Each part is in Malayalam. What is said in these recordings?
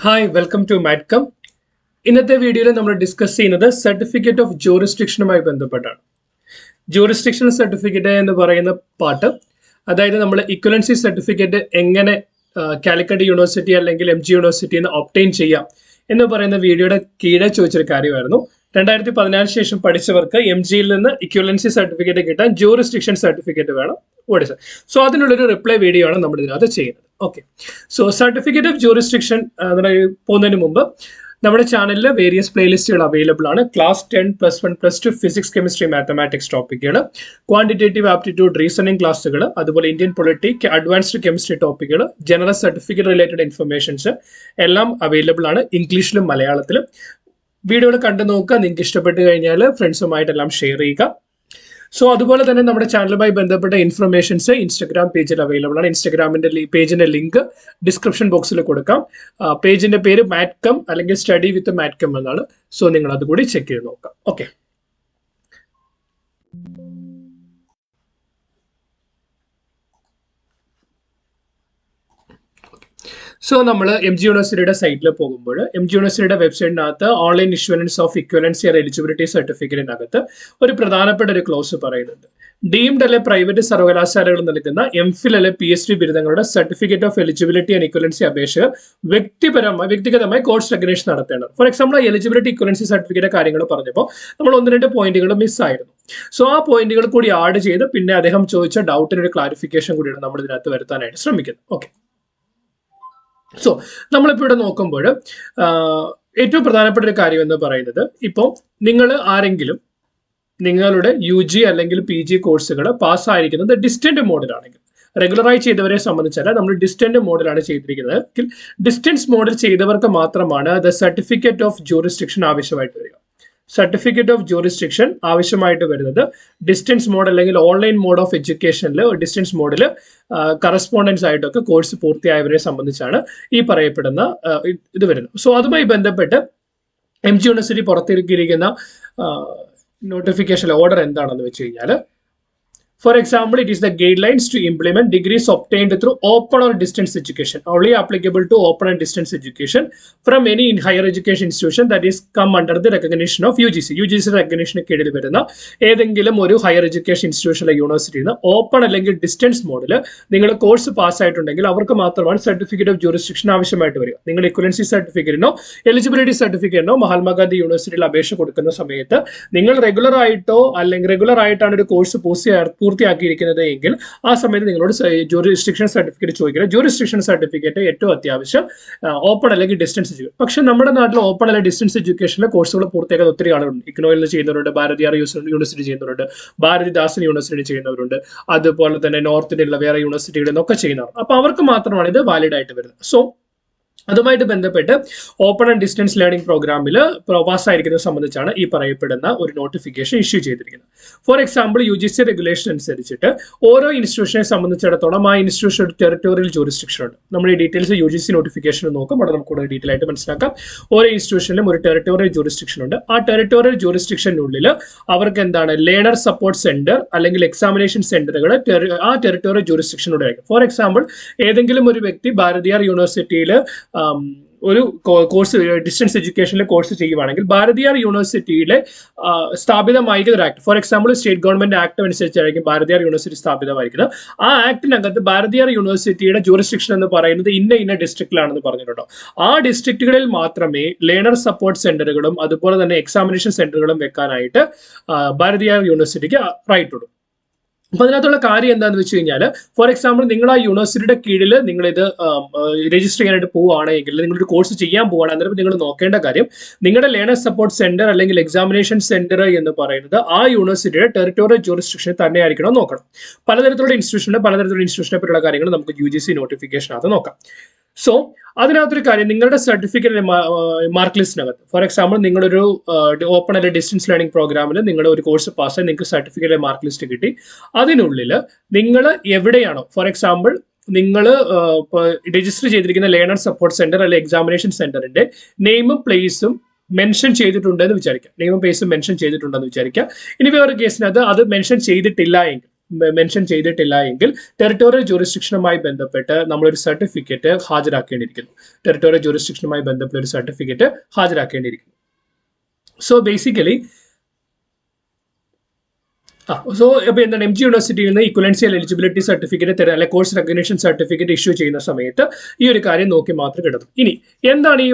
Hi welcome to മാറ്റ്കം. ഇന്നത്തെ വീഡിയോയിൽ നമ്മൾ ഡിസ്കസ് ചെയ്യുന്നത് സർട്ടിഫിക്കറ്റ് ഓഫ് ജൂറിസ്ഡിക്ഷനുമായി ബന്ധപ്പെട്ടാണ്. ജൂറിസ്ഡിക്ഷൻ സർട്ടിഫിക്കറ്റ് എന്ന് പറയുന്ന പാർട്ട്, അതായത് നമ്മൾ ഇക്വലൻസി സർട്ടിഫിക്കറ്റ് എങ്ങനെ കാലിക്കറ്റ് യൂണിവേഴ്സിറ്റി അല്ലെങ്കിൽ MG യൂണിവേഴ്സിറ്റിയിൽ നിന്ന് ഒബ്റ്റെയിൻ ചെയ്യാം എന്ന് പറയുന്ന വീഡിയോയുടെ കീഴെ ചോദിച്ചൊരു കാര്യമായിരുന്നു. 2014 ശേഷം പഠിച്ചവർക്ക് MGയിൽ നിന്ന് ഇക്വലൻസി സർട്ടിഫിക്കറ്റ് കിട്ടാൻ ജൂറിസ്ഡിക്ഷൻ സർട്ടിഫിക്കറ്റ് വേണം. സോ അതിനുള്ളൊരു റിപ്ലൈ വീഡിയോ ആണ് നമ്മൾ ഇതിനകത്ത് ചെയ്യുന്നത്. Okay, so certificate of jurisdiction പോകുന്നതിന് മുമ്പ് നമ്മുടെ ചാനലിൽ വേരിയസ് പ്ലേലിസ്റ്റുകൾ അവൈലബിൾ ആണ്. ക്ലാസ് 10, +1, +2 ഫിസിക്സ്, കെമിസ്ട്രി, മാത്തമാറ്റിക്സ് ടോപ്പിക്കുകൾ, ക്വാണ്ടിറ്റേറ്റീവ് ആപ്റ്റിറ്റ്യൂഡ്, റീസണിംഗ് ക്ലാസ്സുകൾ, അതുപോലെ ഇന്ത്യൻ പൊളിറ്റി, അഡ്വാൻസ്ഡ് കെമിസ്ട്രി ടോപ്പിക്കുകൾ, ജനറൽ സർട്ടിഫിക്കറ്റ് റിലേറ്റഡ് ഇൻഫർമേഷൻസ് എല്ലാം അവൈലബിൾ ആണ്, ഇംഗ്ലീഷിലും മലയാളത്തിലും. വീഡിയോകൾ കണ്ടു നോക്കുക. നിങ്ങൾക്ക് ഇഷ്ടപ്പെട്ട് കഴിഞ്ഞാൽ ഫ്രണ്ട്സുമായിട്ടെല്ലാം ഷെയർ ചെയ്യുക. സോ അതുപോലെ തന്നെ നമ്മുടെ ചാനലുമായി ബന്ധപ്പെട്ട ഇൻഫർമേഷൻസ് ഇൻസ്റ്റഗ്രാം പേജിൽ അവൈലബിൾ ആണ്. ഇൻസ്റ്റഗ്രാമിന്റെ പേജിന്റെ ലിങ്ക് ഡിസ്ക്രിപ്ഷൻ ബോക്സിൽ കൊടുക്കാം. പേജിന്റെ പേര് മാറ്റ്കം അല്ലെങ്കിൽ സ്റ്റഡി വിത്ത് മാറ്റ്കം എന്നാണ്. സോ നിങ്ങൾ അതുകൂടി ചെക്ക് ചെയ്ത് നോക്കാം. ഓക്കെ, സോ നമ്മൾ MG യൂണിവേഴ്സിറ്റിയുടെ സൈറ്റിൽ പോകുമ്പോൾ MG യൂണിവേഴ്സിറ്റിയുടെ വെബ്സൈറ്റിനകത്ത് online issuance of equivalency or eligibility സർട്ടിഫിക്കറ്റിനകത്ത് ഒരു പ്രധാനപ്പെട്ട ഒരു ക്ലോസ് പറയുന്നുണ്ട്. ഡീംഡ് അല്ലെ പ്രൈവറ്റ് സർവകലാശാലകൾ നൽകുന്ന MPhil അല്ലെ PhD ബിരുദങ്ങളുടെ certificate of eligibility and equivalency അപേക്ഷകർ വ്യക്തിഗതമായി കോഴ്സ് റെക്കഗ്നേഷൻ നടത്തേണ്ടത്. For example, eligibility equivalency certificate കാര്യങ്ങൾ പറഞ്ഞപ്പോൾ നമ്മൾ 1-2 പോയിന്റുകൾ മിസ്സായിരുന്നു. സോ ആ പോയിന്റുകൾ കൂടി ആഡ് ചെയ്ത് പിന്നെ അദ്ദേഹം ചോദിച്ച ഡൗട്ടിനൊരു ക്ലാരിഫിക്കേഷൻ കൂടിയാണ് നമ്മൾ ഇതിനകത്ത് വരുത്താനായിട്ട് ശ്രമിക്കുന്നത്. ഓക്കെ, സോ നമ്മളിപ്പോൾ ഇവിടെ നോക്കുമ്പോൾ ഏറ്റവും പ്രധാനപ്പെട്ട ഒരു കാര്യം എന്ന് പറയുന്നത്, ഇപ്പോൾ നിങ്ങൾ ആരെങ്കിലും നിങ്ങളുടെ UG അല്ലെങ്കിൽ PG കോഴ്സുകൾ പാസ്സായിരിക്കുന്നത് ഡിസ്റ്റന്റ് മോഡിലാണെങ്കിൽ, റെഗുലറായി ചെയ്തവരെ സംബന്ധിച്ചല്ല, നമ്മൾ ഡിസ്റ്റന്റ് മോഡിലാണ് ചെയ്തിരിക്കുന്നത്. ഡിസ്റ്റൻസ് മോഡിൽ ചെയ്തവർക്ക് മാത്രമാണ് ദ സർട്ടിഫിക്കറ്റ് ഓഫ് ജൂറിസ്ഡിക്ഷൻ ആവശ്യമായിട്ട് വരിക. സർട്ടിഫിക്കറ്റ് ഓഫ് ജൂറിസ്ഡിക്ഷൻ ആവശ്യമായിട്ട് വരുന്നത് ഡിസ്റ്റൻസ് മോഡ് അല്ലെങ്കിൽ ഓൺലൈൻ മോഡ് ഓഫ് എഡ്യൂക്കേഷനിൽ ഡിസ്റ്റൻസ് മോഡിൽ കറസ്പോണ്ടൻസ് ആയിട്ടൊക്കെ കോഴ്സ് പൂർത്തിയായവരെ സംബന്ധിച്ചാണ് ഈ പറയപ്പെടുന്ന ഇത് വരുന്നത്. സോ അതുമായി ബന്ധപ്പെട്ട് MG യൂണിവേഴ്സിറ്റി പുറത്തിറക്കിയിരിക്കുന്ന നോട്ടിഫിക്കേഷൻ ഓർഡർ എന്താണെന്ന് വെച്ച് കഴിഞ്ഞാൽ, for example, it is the guidelines to implement degrees obtained through open or distance education, only applicable to open and distance education from any higher education institution that is come under the recognition of UGC. UGC recognition കീഴിൽ വരുന്ന ഏതെങ്കിലും ഒരു ഹയർ എഡ്യൂക്കേഷൻ ഇൻസ്റ്റിറ്റ്യൂഷനിലെ യൂണിവേഴ്സിറ്റിയിൽ നിന്ന് ഓപ്പൺ അല്ലെങ്കിൽ ഡിസ്റ്റൻസ് മോഡിൽ നിങ്ങൾ കോഴ്സ് പാസ്സായിട്ടുണ്ടെങ്കിൽ അവർക്ക് മാത്രമാണ് സർട്ടിഫിക്കറ്റ് ഓഫ് ജൂറിസ്ഡിക്ഷൻ ആവശ്യമായിട്ട് വരിക. നിങ്ങൾ ഇക്വലൻസി സർട്ടിഫിക്കറ്റിനോ എലിജിബിലിറ്റി സർട്ടിഫിക്കറ്റിനോ മഹാത്മാഗാന്ധി യൂണിവേഴ്സിറ്റിയിൽ അപേക്ഷ കൊടുക്കുന്ന സമയത്ത് നിങ്ങൾ റെഗുലർ ആയിട്ടോ അല്ലെങ്കിൽ റെഗുലർ ആയിട്ടാണ് ഒരു കോഴ്സ് പൂർത്തിയാക്കിയിരിക്കുന്നത് എങ്കിൽ ആ സമയത്ത് നിങ്ങളോട് ജൂറിസ്ഡിക്ഷൻ സർട്ടിഫിക്കറ്റ് ചോദിക്കുക. ജൂറിസ്ഡിക്ഷൻ സർട്ടിഫിക്കറ്റ് ഏറ്റവും അത്യാവശ്യം ഓപ്പൺ അല്ലെങ്കിൽ ഡിസ്റ്റൻസ് എഡ്യൂക്കേഷൻ. പക്ഷെ നമ്മുടെ നാട്ടിൽ ഓപ്പൺ അല്ലെങ്കിൽ ഡിസ്റ്റൻസ് എഡ്യൂക്കേഷനിലെ കോഴ്സുകൾ പൂർത്തിയാക്കാൻ ഒത്തിരി ആളുകളുണ്ട്. ഇഗ്നോയിൽ ചെയ്യുന്നവരുണ്ട്, ഭാരതിയാർ യൂണിവേഴ്സിറ്റി ചെയ്യുന്നവരുണ്ട്, ഭാരതിദാസൻ യൂണിവേഴ്സിറ്റി ചെയ്യുന്നവരുണ്ട്, അതുപോലെ തന്നെ നോർത്ത് ഇന്ത്യയിലുള്ള വേറെ യൂണിവേഴ്സിറ്റികളിൽ നിന്നൊക്കെ ചെയ്യുന്നവർ. അപ്പൊ അവർക്ക് മാത്രമാണ് ഇത് വാലിഡ് ആയിട്ട് വരുന്നത്. സോ അതുമായിട്ട് ബന്ധപ്പെട്ട് ഓപ്പൺ ആൻഡ് ഡിസ്റ്റൻസ് ലേണിംഗ് പ്രോഗ്രാമിൽ പാസ്സായിരിക്കുന്നത് സംബന്ധിച്ചാണ് ഈ പറയപ്പെടുന്ന ഒരു നോട്ടിഫിക്കേഷൻ ഇഷ്യൂ ചെയ്തിരിക്കുന്നത്. ഫോർ എക്സാമ്പിൾ, UGC റെഗുലേഷൻ അനുസരിച്ചിട്ട് ഓരോ ഇൻസ്റ്റിറ്റ്യൂഷനെ സംബന്ധിച്ചിടത്തോളം ആ ഇൻസ്റ്റിറ്റ്യൂഷൻ ടെറിട്ടോറിയൽ ജൂറിസ്ഡിക്ഷൻ ഉണ്ട്. നമ്മൾ ഈ ഡീറ്റെയിൽസ് UGC നോട്ടിഫിക്കേഷൻ നോക്കും, അവിടെ നമുക്ക് കൂടുതൽ ഡീറ്റെയിൽ ആയിട്ട് മനസ്സിലാക്കാം. ഓരോ ഇൻസ്റ്റിറ്റ്യൂഷനിലും ഒരു ടെറിട്ടോറിയൽ ജൂറിസ്ഡിക്ഷൻ ഉണ്ട്. ആ ടെറിട്ടോറിയൽ ജൂറിസ്ഡിക്ഷനുള്ളിൽ അവർക്ക് എന്താണ് ലേണർ സപ്പോർട്ട് സെന്റർ അല്ലെങ്കിൽ എക്സാമിനേഷൻ സെന്ററുകൾ ആ ടെറിട്ടോറിയൽ ജൂറിസ്ഡിക്ഷനോട് ആയിരിക്കും. ഫോർ എക്സാമ്പിൾ, ഏതെങ്കിലും ഒരു വ്യക്തി ഭാരതിയാർ യൂണിവേഴ്സിറ്റിയിൽ ഒരു കോഴ്സ് ഡിസ്റ്റൻസ് എഡ്യൂക്കേഷനിലെ കോഴ്സ് ചെയ്യുവാണെങ്കിൽ ഭാരതിയാർ യൂണിവേഴ്സിറ്റിയിലെ സ്ഥാപിതമായിരിക്കുന്ന ഒരു act, for example state government act അനുസരിച്ചായിരിക്കും ഭാരതിയാർ യൂണിവേഴ്സിറ്റി സ്ഥാപിതമായിരിക്കുന്നത്. ആ ആക്ടിനകത്ത് ഭാരതിയാർ യൂണിവേഴ്സിറ്റിയുടെ ജൂറിസ്ഡിക്ഷൻ എന്ന് പറയുന്നത് ഇന്ന ഡിസ്ട്രിക്റ്റിലാണെന്ന് പറഞ്ഞിട്ടുണ്ടോ. ആ ഡിസ്ട്രിക്റ്റുകളിൽ മാത്രമേ ലേണർ സപ്പോർട്ട് സെന്ററുകളും അതുപോലെ തന്നെ എക്സാമിനേഷൻ സെന്ററുകളും വെക്കാനായിട്ട് ഭാരതിയാർ യൂണിവേഴ്സിറ്റിക്ക് റൈറ്റ് ഉള്ളൂ. അപ്പൊ അതിനകത്തുള്ള കാര്യം എന്താണെന്ന് വെച്ച് കഴിഞ്ഞാൽ, ഫോർ എക്സാമ്പിൾ, നിങ്ങൾ ആ യൂണിവേഴ്സിറ്റിയുടെ കീഴിൽ നിങ്ങൾ ഇത് രജിസ്റ്റർ ചെയ്യാനായിട്ട് പോവുകയാണെങ്കിൽ, നിങ്ങളൊരു കോഴ്സ് ചെയ്യാൻ പോവുകയാണ്, അന്നേരം നിങ്ങൾ നോക്കേണ്ട കാര്യം നിങ്ങളുടെ ലേണർ സപ്പോർട്ട് സെന്റർ അല്ലെങ്കിൽ എക്സാമിനേഷൻ സെന്റർ എന്ന് പറയുന്നത് ആ യൂണിവേഴ്സിറ്റിയുടെ ടെറിട്ടോറിയൽ ജൂറിസ്ഡിക്ഷൻ തന്നെ ആയിരിക്കണം നോക്കണം. പലതരത്തിലുള്ള ഇൻസ്റ്റിറ്റ്യൂഷനെ പറ്റിയുള്ള കാര്യങ്ങൾ നമുക്ക് UGC നോട്ടിഫിക്കേഷനകത്ത് നോക്കാം. സോ അതിനകത്തൊരു കാര്യം, നിങ്ങളുടെ സർട്ടിഫിക്കറ്റ് മാർക്ക് ലിസ്റ്റിനകത്ത്, ഫോർ എക്സാമ്പിൾ, നിങ്ങളൊരു ഓപ്പൺ അല്ലെങ്കിൽ ഡിസ്റ്റൻസ് ലേണിംഗ് പ്രോഗ്രാമിൽ നിങ്ങൾ ഒരു കോഴ്സ് പാസ്സായി നിങ്ങൾക്ക് സർട്ടിഫിക്കറ്റ് മാർക്ക് ലിസ്റ്റ് കിട്ടി. അതിനുള്ളിൽ നിങ്ങൾ എവിടെയാണോ, ഫോർ എക്സാമ്പിൾ, നിങ്ങൾ രജിസ്റ്റർ ചെയ്തിരിക്കുന്ന ലേണർ സപ്പോർട്ട് സെന്റർ അല്ലെങ്കിൽ എക്സാമിനേഷൻ സെന്ററിന്റെ നെയിമും പ്ലേസും മെൻഷൻ ചെയ്തിട്ടുണ്ടെന്ന് വിചാരിക്കാം. നെയിമും പ്ലേസും മെൻഷൻ ചെയ്തിട്ടുണ്ടെന്ന് വിചാരിക്കാം. ഇനി വേറെ കേസിനകത്ത് അത് മെൻഷൻ ചെയ്തിട്ടില്ല എങ്കിൽ, മെൻഷൻ ചെയ്തിട്ടില്ല എങ്കിൽ ടെറിട്ടോറിയൽ ജൂറിസ്ഡിക്ഷനുമായി ബന്ധപ്പെട്ട് നമ്മളൊരു സർട്ടിഫിക്കറ്റ് ഹാജരാക്കേണ്ടിയിരിക്കുന്നു. ടെറിട്ടോറിയൽ ജൂറിസ്ഡിക്ഷനുമായി ബന്ധപ്പെട്ട ഒരു സർട്ടിഫിക്കറ്റ് ഹാജരാക്കേണ്ടിയിരിക്കുന്നു. സോ ബേസിക്കലി സോ അപ്പോൾ എന്താണ് എം ജി യൂണിവേഴ്സിറ്റിയിൽ നിന്ന് ഇക്വലൻസിയൽ എലിജിബിലിറ്റി സർട്ടിഫിക്കറ്റ് അല്ലെങ്കിൽ കോഴ്സ് റെക്കഗ്നേഷൻ സർട്ടിഫിക്കറ്റ് ഇഷ്യൂ ചെയ്യുന്ന സമയത്ത് ഈ ഒരു കാര്യം നോക്കി മാത്രം കിടക്കും. ഇനി എന്താണ് ഈ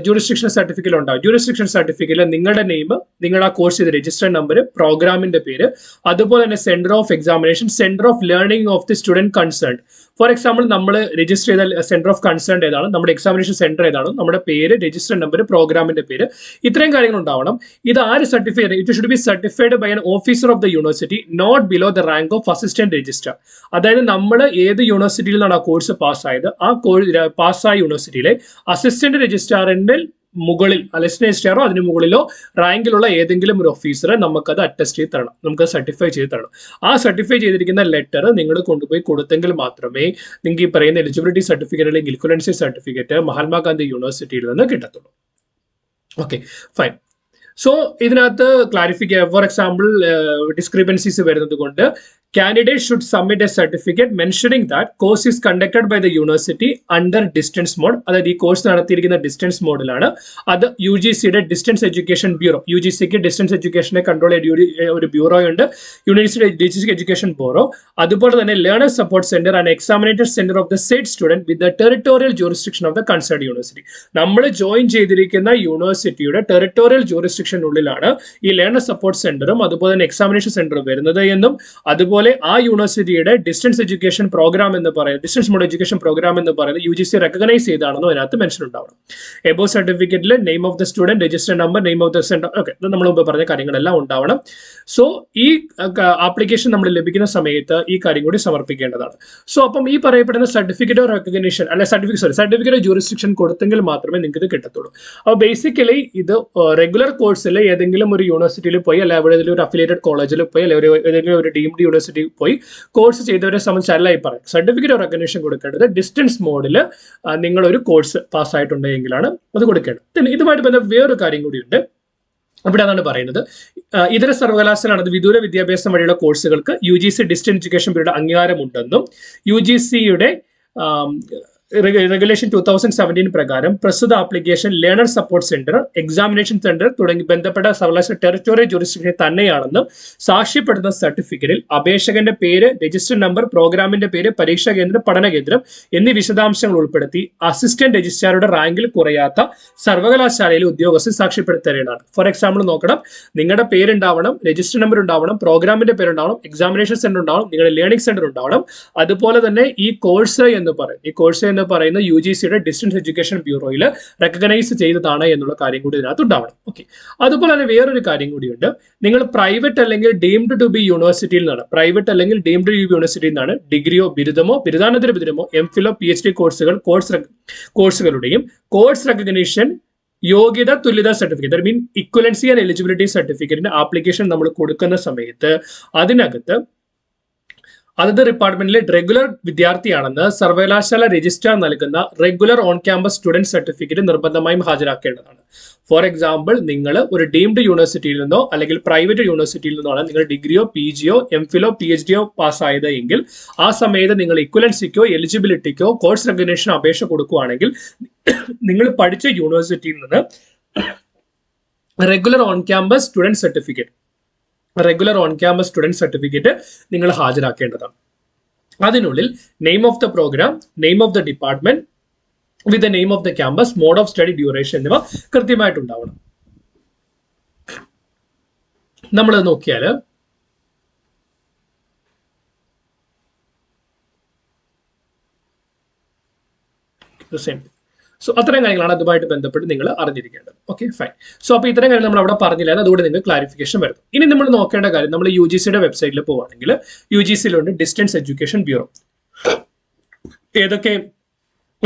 ജൂറിസ്ഡിക്ഷൻ സർട്ടിഫിക്കറ്റ് ഉണ്ടാവും? ജൂറിസ്ഡിക്ഷൻ സർട്ടിഫിക്കറ്റിൽ നിങ്ങളുടെ നെയിം, നിങ്ങൾ ആ കോഴ്സ് ചെയ്ത രജിസ്റ്റർ നമ്പർ, പ്രോഗ്രാമിന്റെ പേര്, അതുപോലെ തന്നെ centre of examination, centre of learning of the student concern. For example നമ്മൾ രജിസ്റ്റർ ചെയ്ത സെന്റർ ഓഫ് കൺസേൺ ഏതാണ്, നമ്മുടെ എക്സാമിനേഷൻ സെന്റർ ഏതാണ്, നമ്മുടെ പേര്, രജിസ്റ്റർ നമ്പർ, പ്രോഗ്രാമിന്റെ പേര്, ഇത്രയും കാര്യങ്ങൾ ഉണ്ടാവണം. ഇത് ആര് certify? It should be certified by an officer of the university not below the rank of assistant registrar. അതായത് നമ്മൾ ഏത് യൂണിവേഴ്സിറ്റിയിൽ നിന്നാണ് ആ കോഴ്സ് പാസ്സായത്, ആ പാസ്സായ യൂണിവേഴ്സിറ്റിയിലെ അസിസ്റ്റന്റ് രജിസ്ട്രാറിന്റെ മുകളിൽ, അസിസ്റ്റന്റ് രജിസ്ട്രാറോ അതിന് മുകളിലോ റാങ്കിലുള്ള ഏതെങ്കിലും ഒരു ഓഫീസറെ നമുക്കത് അറ്റസ്റ്റ് ചെയ്ത് തരണം, നമുക്ക് സർട്ടിഫൈ ചെയ്ത് തരണം. ആ സർട്ടിഫൈ ചെയ്തിരിക്കുന്ന ലെറ്റർ നിങ്ങൾ കൊണ്ടുപോയി കൊടുത്തെങ്കിൽ മാത്രമേ നിങ്ങൾക്ക് ഈ പറയുന്ന എലിജിബിലിറ്റി സർട്ടിഫിക്കറ്റ് അല്ലെങ്കിൽ ഇക്വലൻസി സർട്ടിഫിക്കറ്റ് മഹാത്മാഗാന്ധി യൂണിവേഴ്സിറ്റിയിൽ നിന്ന് കിട്ടത്തുള്ളൂ. Okay, fine. സോ ഇതിനകത്ത് ക്ലാരിഫിക്ക, ഫോർ എക്സാമ്പിൾ ഡിസ്ക്രിപ്പൻസീസ് വരുന്നത് കൊണ്ട് candidate should submit a certificate mentioning that course is conducted by the university under distance mode. അതായത് ഈ കോഴ്സ് നടത്തിയിരിക്കുന്ന ഡിസ്റ്റൻസ് മോഡിലാണ്. അത് യു ജി സിയുടെ distance education bureau, U G സിക്ക് ഡിസ്റ്റൻസ് എഡ്യൂക്കേഷനെ കൺട്രോൾ ചെയ്ത ഒരു ബ്യൂറോ ഉണ്ട്, യൂണിവേഴ്സിറ്റി ഡിസ്റ്റൻസ് എഡ്യൂക്കേഷൻ ബ്യൂറോ. അതുപോലെ തന്നെ learners support centre and examiner centre of the state student with the territorial jurisdiction of the concern university. നമ്മൾ ജോയിൻ ചെയ്തിരിക്കുന്ന യൂണിവേഴ്സിറ്റിയുടെ ടെറിട്ടോറിയൽ ജൂറിസ്ഡിക്ഷനുള്ളിലാണ് ഈ ലേണേഴ്സ് സപ്പോർട്ട് സെന്ററും അതുപോലെ തന്നെ എക്സാമിനേഷൻ സെന്ററും വരുന്നത് എന്നും, അതുപോലെ ആ യൂണിവേഴ്സിറ്റിയുടെ ഡിസ്റ്റൻസ് എഡ്യൂക്കേഷൻ പ്രോഗ്രാം എന്ന് പറയുന്നത്, ഡിസ്റ്റൻസ് മോഡ് എഡ്യൂക്കേഷൻ പ്രോഗ്രാം എന്ന് പറയുന്നത് യു ജി സി റെക്കഗ്നൈസ് ചെയ്താണെന്നോ അതിനകത്ത് മെൻഷൻ ഉണ്ടാവണം. എബോ സർട്ടിഫിക്കറ്റിൽ name of the student, register number, name of the centre, okay, നമ്മൾ മുമ്പ് പറഞ്ഞ കാര്യങ്ങളെല്ലാം ഉണ്ടാവണം. സോ ഈ ആപ്ലിക്കേഷൻ നമ്മൾ ലഭിക്കുന്ന സമയത്ത് ഈ കാര്യം കൂടി സമർപ്പിക്കേണ്ടതാണ്. സോ അപ്പം ഈ പറയപ്പെടുന്ന സർട്ടിഫിക്കറ്റ് ഓഫ് റെക്കഗ്നേഷൻ അല്ലെ സർട്ടിഫിക്കറ്റ് ഓഫ് ജൂറിസ്ഡിക്ഷൻ കൊടുത്തെങ്കിൽ മാത്രമേ നിങ്ങൾക്ക് ഇത് കിട്ടത്തുള്ളൂ. അപ്പോൾ ബേസിക്കലി ഇത് റെഗുലർ കോഴ്സിൽ ഏതെങ്കിലും ഒരു യൂണിവേഴ്സിറ്റിയിൽ പോയി അല്ലെ അവിടെ ഒരു അഫിലിയേറ്റഡ് കോളേജിൽ പോയി അല്ലെ ഏതെങ്കിലും ഒരു ഡീംഡ് യൂണിവേഴ്സിറ്റി പോയി കോഴ്സ് ചെയ്തവരെ സംബന്ധിച്ചല്ല ഈ പറയും. സർട്ടിഫിക്കറ്റ് ഓഫ് റെക്കഗ്നേഷൻ കൊടുക്കേണ്ടത് ഡിസ്റ്റൻസ് മോഡിൽ നിങ്ങൾ ഒരു കോഴ്സ് പാസ്സായിട്ടുണ്ടെങ്കിലാണ് അത് കൊടുക്കേണ്ടത്. ഇതുമായിട്ട് ബന്ധപ്പെട്ട വേറൊരു കാര്യം കൂടിയുണ്ട്. അവിടെ അതാണ് പറയുന്നത്, ഇതര സർവകലാശാലയാണ് വിദൂര വിദ്യാഭ്യാസം വഴിയുള്ള കോഴ്സുകൾക്ക് U G C distance education period അംഗീകാരമുണ്ടെന്നും യു ജി സിയുടെ റെഗുലേഷൻ 2017 പ്രകാരം പ്രസ്തുത application learner support centre, examination centre തുടങ്ങി ബന്ധപ്പെട്ട സർവകലാശാല ടെറിട്ടോറിയൽ ജൂറിസ്ഡിക്ഷൻ തന്നെയാണെന്നും സാക്ഷ്യപ്പെടുന്ന സർട്ടിഫിക്കറ്റിൽ അപേക്ഷകന്റെ പേര്, രജിസ്റ്റർ നമ്പർ, പ്രോഗ്രാമിന്റെ പേര്, പരീക്ഷാ കേന്ദ്രം, പഠന കേന്ദ്രം എന്നീ വിശദാംശങ്ങൾ ഉൾപ്പെടുത്തി അസിസ്റ്റന്റ് രജിസ്ട്രാറുടെ റാങ്കിൽ കുറയാത്ത സർവകലാശാലയിലെ ഉദ്യോഗസ്ഥർ സാക്ഷ്യപ്പെടുത്തേണ്ടതാണ്. ഫോർ എക്സാമ്പിൾ നോക്കണം, നിങ്ങളുടെ പേരുണ്ടാവണം, രജിസ്റ്റർ നമ്പർ ഉണ്ടാവണം, പ്രോഗ്രാമിന്റെ പേരുണ്ടാവണം, എക്സാമിനേഷൻ സെന്റർ ഉണ്ടാവണം, നിങ്ങളുടെ ലേണിംഗ് സെന്റർ ഉണ്ടാവണം. അതുപോലെ തന്നെ ഈ കോഴ്സ് എന്ന് പറയുന്ന യു ജി സിയുടെ ഡിസ്റ്റൻസ് എഡ്യൂക്കേഷൻ ബ്യൂറോയിൽ റെക്കഗ്നൈസ് ചെയ്തതാണ് എന്നുള്ള കാര്യം കൂടി ഇതിനകത്ത് ഉണ്ടാവണം. ഓക്കെ, അതുപോലെ തന്നെ വേറൊരു കാര്യം കൂടിയുണ്ട്. നിങ്ങൾ പ്രൈവറ്റ് അല്ലെങ്കിൽ ഡീംഡ് ടു ബി യൂണിവേഴ്സിറ്റിയിൽ നിന്നാണ്, പ്രൈവറ്റ് അല്ലെങ്കിൽ ഡീംഡ് ടു ബി യൂണിവേഴ്സിറ്റിയിൽ നിന്നാണ് ഡിഗ്രിയോ ബിരുദമോ ബിരുദാനന്തര ബിരുദമോ എംഫിലോ PhD കോഴ്സുകളുടെയും കോഴ്സ് റെക്കഗ്നീഷൻ യോഗ്യത തുല്യത certificate mean equivalency and eligibility സർട്ടിഫിക്കറ്റിന്റെ ആപ്ലിക്കേഷൻ നമ്മൾ കൊടുക്കുന്ന സമയത്ത് അതിനകത്ത് അതത് ഡിപ്പാർട്ട്മെന്റിലെ റെഗുലർ വിദ്യാർത്ഥിയാണെന്ന് സർവകലാശാല രജിസ്ട്രാർ നൽകുന്ന regular on campus student certificate നിർബന്ധമായും ഹാജരാക്കേണ്ടതാണ്. ഫോർ എക്സാമ്പിൾ, നിങ്ങൾ ഒരു ഡീംഡ് യൂണിവേഴ്സിറ്റിയിൽ നിന്നോ അല്ലെങ്കിൽ പ്രൈവറ്റ് യൂണിവേഴ്സിറ്റിയിൽ നിന്നോ നിങ്ങൾ ഡിഗ്രിയോ PGയോ എംഫിലോ PhDയോ പാസ്സായത് എങ്കിൽ ആ സമയത്ത് നിങ്ങൾ ഇക്വലൻസിക്കോ എലിജിബിലിറ്റിക്കോ കോഴ്സ് റെക്കഗ്നേഷൻ അപേക്ഷ കൊടുക്കുകയാണെങ്കിൽ നിങ്ങൾ പഠിച്ച യൂണിവേഴ്സിറ്റിയിൽ നിന്ന് regular on campus student certificate നിങ്ങൾ ഹാജരാക്കേണ്ടതാണ്. അതിനുള്ളിൽ name of the programme, name of the department with the name of the campus, mode of study, duration എന്നിവ കൃത്യമായിട്ടുണ്ടാവണം. നമ്മൾ നോക്കിയാൽ സോ അത്തരം കാര്യങ്ങളാണ് അതുമായിട്ട് ബന്ധപ്പെട്ട് നിങ്ങൾ അറിഞ്ഞിരിക്കേണ്ടത്. Okay, fine. സോ അപ്പോൾ ഇത്തരം കാര്യങ്ങൾ നമ്മൾ അവിടെ പറഞ്ഞില്ല, അതുകൊണ്ട് നിങ്ങൾക്ക് ക്ലാരിഫിക്കേഷൻ വരുന്നു. ഇനി നമ്മൾ നോക്കേണ്ട കാര്യം, നമ്മൾ യു ജി സിയുടെ വെബ്സൈറ്റിൽ പോവുകയാണെങ്കിൽ യു ജി സിയിലുണ്ട് ഡിസ്റ്റൻസ് എഡ്യൂക്കേഷൻ ബ്യൂറോ. ഏതൊക്കെ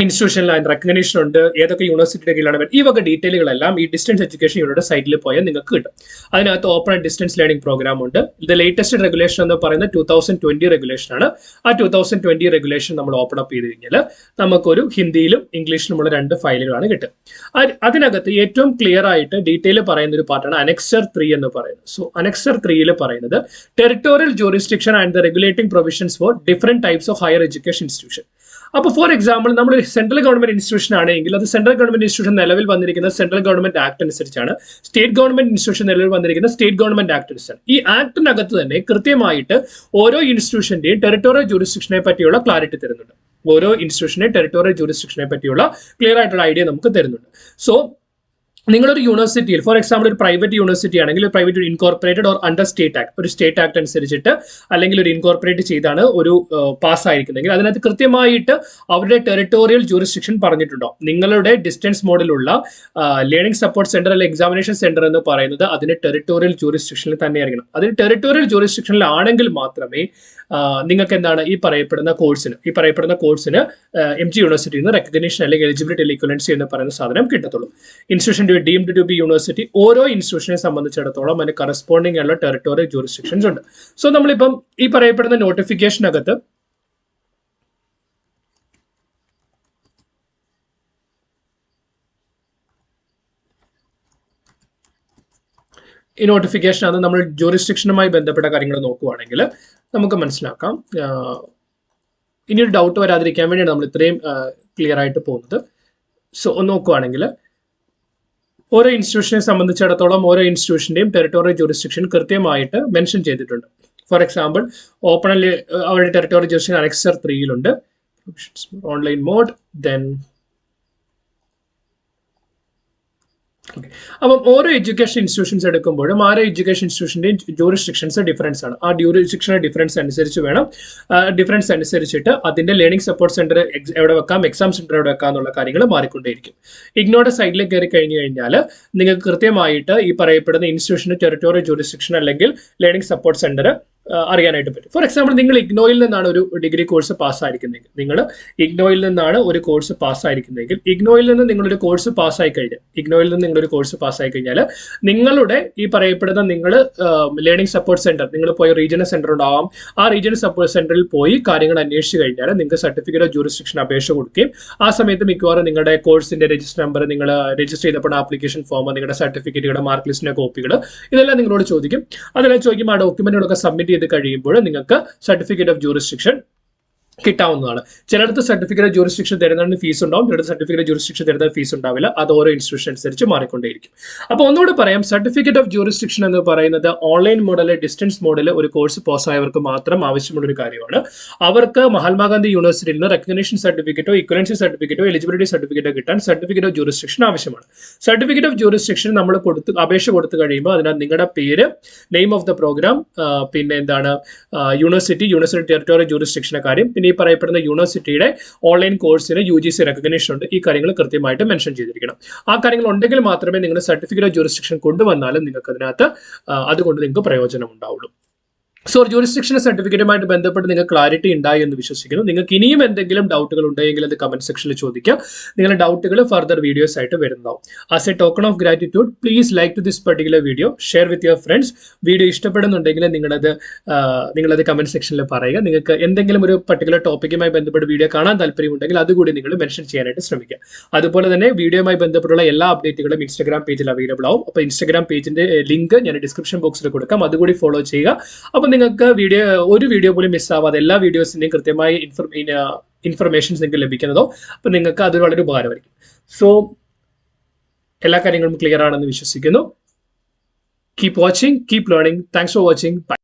ഇൻസ്റ്റിറ്റ്യൂഷനിൽ അതിന് റെക്കഗ്നേഷൻ ഉണ്ട്, ഏതൊക്കെ യൂണിവേഴ്സിറ്റിയുടെ കീഴിലാണ്, ഈ വക ഡീറ്റെയിലുകളെല്ലാം ഈ ഡിസ്റ്റൻസ് എഡ്യൂക്കേഷൻ യൂണിയുടെ സൈറ്റിൽ പോയാൽ നിങ്ങൾക്ക് കിട്ടും. അതിനകത്ത് open and distance learning programme ഉണ്ട്. ഇത് ലേറ്റസ്റ്റ് റെഗുലേഷൻ എന്ന് പറയുന്നത് 2020 റെഗുലേഷൻ ആണ്. ആ 2020 റെഗുലേഷൻ നമ്മൾ ഓപ്പൺ അപ്പ് ചെയ്ത് കഴിഞ്ഞാൽ നമുക്കൊരു ഹിന്ദിയിലും ഇംഗ്ലീഷിലുമുള്ള 2 ഫയലുകളാണ് കിട്ടുക. അതിനകത്ത് ഏറ്റവും ക്ലിയർ ആയിട്ട് ഡീറ്റെയിൽ പറയുന്ന ഒരു പാർട്ടാണ് അനക്സർ 3 എന്ന് പറയുന്നത്. സോ അനക്സർ 3 പറയുന്നത് territorial jurisdiction and the regulating provisions for different types of higher education institution. അപ്പോൾ ഫോർ എക്സാമ്പിൾ നമ്മൾ സെൻട്രൽ ഗവൺമെന്റ് ഇൻസ്റ്റിറ്റ്യൂഷൻ ആണെങ്കിൽ അത് സെൻട്രൽ ഗവൺമെന്റ് ഇൻസ്റ്റിറ്റ്യൂഷൻ നിലവിൽ വന്നിരിക്കുന്ന സെൻട്രൽ ഗവൺമെന്റ് ആക്ട് അനുസരിച്ചാണ്. സ്റ്റേറ്റ് ഗവൺമെന്റ് ഇൻസ്റ്റിറ്റ്യൂഷൻ നിലവിൽ വന്നിരിക്കുന്ന സ്റ്റേറ്റ് ഗവൺമെന്റ് ആക്ട് അനുസരിച്ചാണ്. ഈ ആക്ടിനകത്ത് തന്നെ കൃത്യമായിട്ട് ഓരോ ഇൻസ്റ്റിറ്റ്യൂഷന്റെയും ടെറിട്ടോറിയൽ ജൂറിസ്ഡിക്ഷനെ പറ്റിയുള്ള ക്ലാരിറ്റി തരുന്നുണ്ട്. ഓരോ ഇൻസ്റ്റിറ്റ്യൂഷനെ ടെറിട്ടോറിയൽ ജൂറിസ്ഡിക്ഷനെ പറ്റിയുള്ള ക്ലിയർ ആയിട്ടുള്ള ഐഡിയ നമുക്ക് തരുന്നുണ്ട്. സോ നിങ്ങളൊരു യൂണിവേഴ്സിറ്റിയിൽ ഫോർ എക്സാമ്പിൾ ഒരു പ്രൈവറ്റ് യൂണിവേഴ്സിറ്റി ആണെങ്കിൽ private incorporated or under state act, ഒരു സ്റ്റേറ്റ് ആക്ട് അനുസരിച്ചിട്ട് അല്ലെങ്കിൽ ഒരു ഇൻകോർപ്പറേറ്റ് ചെയ്താണ് ഒരു പാസ് ആയിരിക്കുന്നെങ്കിൽ അതിനകത്ത് കൃത്യമായിട്ട് അവരുടെ ടെറിട്ടോറിയൽ ജൂറിസ്ഡിക്ഷൻ പറഞ്ഞിട്ടുണ്ടോ. നിങ്ങളുടെ ഡിസ്റ്റൻസ് മോഡിലുള്ള ലേണിംഗ് സപ്പോർട്ട് സെന്റർ അല്ലെങ്കിൽ എക്സാമിനേഷൻ സെന്റർ എന്ന് പറയുന്നത് അതിന് ടെറിട്ടോറിയൽ ജൂറിസ്ഡിക്ഷനിൽ തന്നെയായിരിക്കണം. അതിന് ടെറിട്ടോറിയൽ ജൂറിസ്ഡിക്ഷനിലാണെങ്കിൽ മാത്രമേ നിങ്ങൾക്ക് എന്താണ് ഈ പറയപ്പെടുന്ന കോഴ്സിന് MG യൂണിവേഴ്സിറ്റിയിൽ നിന്ന് റെക്കഗ്നേഷൻ അല്ലെങ്കിൽ എലിജിബിലിറ്റി ഇക്വലൻസി എന്ന് പറയുന്ന സാധനം കിട്ടത്തുള്ളൂ. Institution deemed to be university ഓരോ ഇൻസ്റ്റിറ്റ്യൂഷനെ സംബന്ധിച്ചിടത്തോളം അതിന് കറസ്പോണ്ടിങ് ഉള്ള ടെറിട്ടോറിയൽ ജൂറിസ്ഡിക്ഷൻസ് ഉണ്ട്. സോ നമ്മളിപ്പം ഈ പറയപ്പെടുന്ന നോട്ടിഫിക്കേഷനകത്ത് ഈ നോട്ടിഫിക്കേഷനകത്ത് നമ്മൾ ജൂറിസ്ഡിക്ഷനുമായി ബന്ധപ്പെട്ട കാര്യങ്ങൾ നോക്കുകയാണെങ്കിൽ നമുക്ക് മനസ്സിലാക്കാം. ഇനിയൊരു ഡൗട്ട് വരാതിരിക്കാൻ വേണ്ടിയാണ് നമ്മൾ ഇത്രയും ക്ലിയർ ആയിട്ട് പോകുന്നത്. സോ നോക്കുകയാണെങ്കിൽ ഓരോ ഇൻസ്റ്റിറ്റ്യൂഷനെ സംബന്ധിച്ചിടത്തോളം ഓരോ ഇൻസ്റ്റിറ്റ്യൂഷന്റെയും ടെറിട്ടോറിയൽ ജൂറിസ്ഡിക്ഷൻ കൃത്യമായിട്ട് മെൻഷൻ ചെയ്തിട്ടുണ്ട്. ഫോർ എക്സാമ്പിൾ ഓപ്പണലി അവരുടെ territorial jurisdiction annexure 3 online mode. Then അപ്പം ഓരോ എഡ്യൂക്കേഷൻ ഇൻസ്റ്റിറ്റ്യൂഷൻസ് എടുക്കുമ്പോഴും ഓരോ എഡ്യൂക്കേഷൻ ഇൻസ്റ്റിറ്റ്യൂഷന്റെയും ജൂറിസ്ഡിക്ഷൻസ് ഡിഫറൻസ് ആണ്. ആ ജൂറിസ്ഡിക്ഷന്റെ ഡിഫറൻസ് അനുസരിച്ചിട്ട് അതിന്റെ ലേണിംഗ് സപ്പോർട്ട് സെന്റർ എവിടെ വെക്കാം, എക്സാം സെന്റർ എവിടെ വെക്കാം എന്നുള്ള കാര്യങ്ങൾ മാറിക്കൊണ്ടേയിരിക്കും. ഇഗ്നോയുടെ സൈഡിലേക്ക് കയറി കഴിഞ്ഞു കഴിഞ്ഞാൽ നിങ്ങൾക്ക് കൃത്യമായിട്ട് ഈ പറയപ്പെടുന്ന ഇൻസ്റ്റിറ്റ്യൂഷന്റെ ടെറിട്ടോറിയൽ ജൂറിസ്ഡിക്ഷൻ അല്ലെങ്കിൽ ലേണിംഗ് സപ്പോർട്ട് സെന്റർ അറിയാനായിട്ട് പറ്റും. ഫോർ എക്സാമ്പിൾ നിങ്ങൾ ഇഗ്നോയിൽ നിന്നാണ് ഒരു ഡിഗ്രി കോഴ്സ് പാസ്സായിരിക്കുന്നതെങ്കിൽ ഇഗ്നോയിൽ നിന്നാണ് നിങ്ങളൊരു കോഴ്സ് പാസ്സായി കഴിഞ്ഞാൽ നിങ്ങളുടെ ഈ പറയപ്പെടുന്ന ലേണിംഗ് സപ്പോർട്ട് സെന്റർ നിങ്ങൾ പോയ റീജിയണൽ സെന്റർ ഉണ്ടാവാം. ആ റീജിയണൽ സപ്പോർട്ട് സെന്ററിൽ പോയി കാര്യങ്ങൾ അന്വേഷിച്ച് കഴിഞ്ഞാൽ നിങ്ങൾക്ക് സർട്ടിഫിക്കറ്റ് ഓഫ് ജൂറിസ്ഡിക്ഷൻ അപേക്ഷ കൊടുക്കുകയും ആ സമയത്ത് മിക്കവാറും നിങ്ങളുടെ കോഴ്സിന്റെ രജിസ്റ്റർ നമ്പർ, നിങ്ങൾ രജിസ്റ്റർ ചെയ്തപ്പോൾ ആപ്ലിക്കേഷൻ ഫോം, നിങ്ങളുടെ സർട്ടിഫിക്കറ്റുകളുടെ മാർക്ക് ലിസ്റ്റിന്റെ കോപ്പികൾ ഇതെല്ലാം നിങ്ങളോട് ചോദിക്കും. അതെല്ലാം ചോദിക്കുമ്പോൾ ആ ഡോക്യുമെന്റുകളൊക്കെ സബ്മിറ്റ് ചെയ്ത് കഴിയുമ്പോൾ നിങ്ങൾക്ക് സർട്ടിഫിക്കറ്റ് ഓഫ് ജൂറിസ്ഡിക്ഷൻ കിട്ടാവുന്നതാണ്. ചിലടത്ത് സർട്ടിഫിക്കറ്റ് ഓഫ് ജൂറിസ്ഡിക്ഷൻ തരുന്നതിന് ഫീസ് ഉണ്ടാവും, ചിലടത്ത് സർട്ടിഫിക്കറ്റ് ഓഫ് ജൂറിസ്ഡിക്ഷൻ തരുന്ന ഫീസ് ഉണ്ടാവില്ല. അത് ഓരോ ഇൻസ്റ്റിറ്റ്യൂഷൻ അനുസരിച്ച് മാറിക്കൊണ്ടേയിരിക്കും. അപ്പോൾ ഒന്നുകൂടെ പറയാം, സർട്ടിഫിക്കറ്റ് ഓഫ് ജൂറിസ്ഡിക്ഷൻ എന്ന് പറയുന്നത് ഓൺലൈൻ മോഡൽ, ഡിസ്റ്റൻസ് മോഡൽ ഒരു കോഴ്സ് പാസ്സായവർക്ക് മാത്രം ആവശ്യമുള്ള ഒരു കാര്യമാണ്. അവർക്ക് മഹാത്മാഗാന്ധി യൂണിവേഴ്സിറ്റിയിൽ നിന്ന് റെക്കഗ്നേഷൻ സർട്ടിഫിക്കറ്റോ ഇക്വലൻസി സർട്ടിഫിക്കറ്റോ എലിജിബിലിറ്റി സർട്ടിഫിക്കറ്റോ കിട്ടാൻ സർട്ടിഫിക്കറ്റ് ഓഫ് ജൂറിസ്ഡിക്ഷൻ ആവശ്യമാണ്. സർട്ടിഫിക്കറ്റ് ഓഫ് ജൂറിസ്ഡിക്ഷൻ നമ്മൾ അപേക്ഷ കൊടുത്തു കഴിയുമ്പോൾ അതിനകത്ത് നിങ്ങളുടെ പേര്, നെയിം ഓഫ് ദ പ്രോഗ്രാം, പിന്നെ എന്താണ് യൂണിവേഴ്സിറ്റി ടെറിട്ടോറിയൽ ജൂറിസ്ഡിക്ഷന്റെ കാര്യം, ഈ പറയപ്പെടുന്ന യൂണിവേഴ്സിറ്റിയുടെ ഓൺലൈൻ കോഴ്സിന് UGC റെക്കഗ്നേഷൻ ഉണ്ട്. ഈ കാര്യങ്ങൾ കൃത്യമായിട്ട് മെൻഷൻ ചെയ്തിരിക്കണം. ആ കാര്യങ്ങൾ ഉണ്ടെങ്കിൽ മാത്രമേ നിങ്ങൾ സർട്ടിഫിക്കറ്റ് ഓഫ് ജൂറിസ്ഡിക്ഷൻ കൊണ്ടുവന്നാലും നിങ്ങൾക്ക് അതിനകത്ത് അതുകൊണ്ട് നിങ്ങൾക്ക് പ്രയോജനം ഉണ്ടാവുള്ളൂ. സോ ജൂറിസ്ഡിക്ഷൻ സർട്ടിഫിക്കറ്റുമായിട്ട് ബന്ധപ്പെട്ട് നിങ്ങൾക്ക് ക്ലാരിറ്റി ഉണ്ടായി എന്ന് വിശ്വസിക്കുന്നു. നിങ്ങൾക്ക് ഇനിയും എന്തെങ്കിലും ഡൗട്ടുകൾ ഉണ്ടെങ്കിൽ അത് കമന്റ് സെക്ഷനിൽ ചോദിക്കാം. നിങ്ങളുടെ ഡൗട്ടുകൾ ഫർദർ വീഡിയോസ് ആയിട്ട് വരുന്നതാവും. As a token of gratitude please like to this particular video, share with your friends. Video ഇഷ്ടപ്പെടുന്നുണ്ടെങ്കിൽ നിങ്ങളത് കമന്റ് സെക്ഷനിൽ പറയുക. നിങ്ങൾക്ക് എന്തെങ്കിലും ഒരു പർട്ടിക്കുലർ ടോപ്പിക്കുമായി ബന്ധപ്പെട്ട് വീഡിയോ കാണാൻ താല്പര്യമുണ്ടെങ്കിൽ അതുകൂടി നിങ്ങൾ മെൻഷൻ ചെയ്യാനായിട്ട് ശ്രമിക്കുക. അതുപോലെ തന്നെ വീഡിയോയുമായി ബന്ധപ്പെട്ടുള്ള എല്ലാ അപ്ഡേറ്റുകളും ഇൻസ്റ്റാഗ്രാം പേജിൽ അവൈലബിൾ ആവും. അപ്പോൾ ഇൻസ്റ്റാഗ്രാം പേജിന്റെ ലിങ്ക് ഞാൻ ഡിസ്ക്രിപ്ഷൻ ബോക്സിൽ കൊടുക്കാം, അതുകൂടി ഫോളോ ചെയ്യുക. അപ്പോൾ നിങ്ങൾക്ക് ഒരു വീഡിയോ പോലും മിസ്സാവാതെ എല്ലാ വീഡിയോസിന്റെയും കൃത്യമായ ഇൻഫർമേഷൻസ് നിങ്ങൾക്ക് ലഭിക്കുന്നതോ അപ്പോൾ നിങ്ങൾക്ക് അത് വളരെ ഉപകാരമായിരിക്കും. സോ എല്ലാ കാര്യങ്ങളും ക്ലിയർ ആണെന്ന് വിശ്വസിക്കുന്നു. Keep watching, keep learning. Thanks for watching. By.